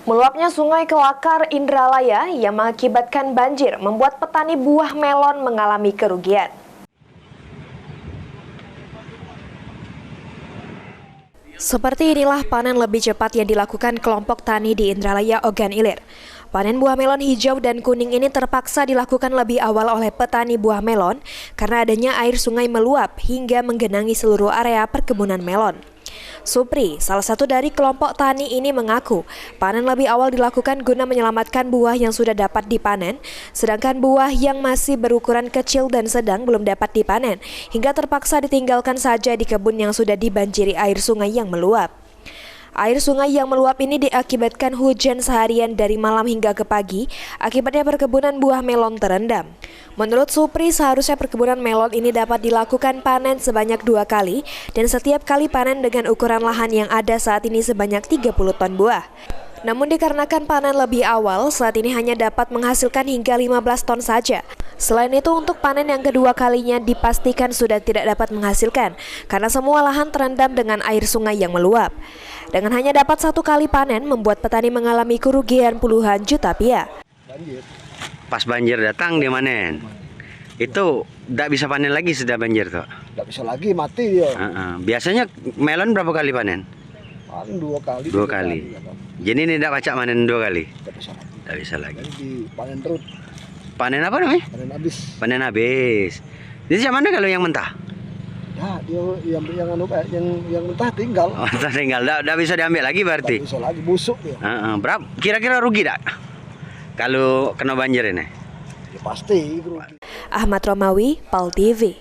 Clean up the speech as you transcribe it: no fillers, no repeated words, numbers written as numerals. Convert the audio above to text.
Meluapnya Sungai Kelakar Indralaya yang mengakibatkan banjir membuat petani buah melon mengalami kerugian. Seperti inilah panen lebih cepat yang dilakukan kelompok tani di Indralaya Ogan Ilir. Panen buah melon hijau dan kuning ini terpaksa dilakukan lebih awal oleh petani buah melon karena adanya air sungai meluap hingga menggenangi seluruh area perkebunan melon. Supri, salah satu dari kelompok tani ini mengaku panen lebih awal dilakukan guna menyelamatkan buah yang sudah dapat dipanen, sedangkan buah yang masih berukuran kecil dan sedang belum dapat dipanen, hingga terpaksa ditinggalkan saja di kebun yang sudah dibanjiri air sungai yang meluap. Air sungai yang meluap ini diakibatkan hujan seharian dari malam hingga ke pagi, akibatnya perkebunan buah melon terendam. Menurut Supri, seharusnya perkebunan melon ini dapat dilakukan panen sebanyak 2 kali, dan setiap kali panen dengan ukuran lahan yang ada saat ini sebanyak 30 ton buah. Namun dikarenakan panen lebih awal, saat ini hanya dapat menghasilkan hingga 15 ton saja. Selain itu, untuk panen yang kedua kalinya dipastikan sudah tidak dapat menghasilkan, karena semua lahan terendam dengan air sungai yang meluap. Dengan hanya dapat 1 kali panen, membuat petani mengalami kerugian puluhan juta rupiah. Pas banjir datang dia manen. Itu tidak bisa panen lagi sudah banjir tuh. Tidak bisa lagi, mati dia. Biasanya melon berapa kali panen? Panen 2 kali. 2 kali. Jadi ini tidak pacak manen 2 kali. Tidak bisa lagi. Jadi dipanen terus. Panen apa namanya? Panen habis. Panen habis. Jadi siapa mana kalau yang mentah? Ya, dia yang mentah tinggal. Oh, mentah tinggal. Tidak bisa diambil lagi berarti. Tidak bisa lagi, busuk dia. Berapa? Kira-kira rugi tak? Kalau kena banjir ini? Ya, pasti rugi. Ahmad Romawi, PAL TV.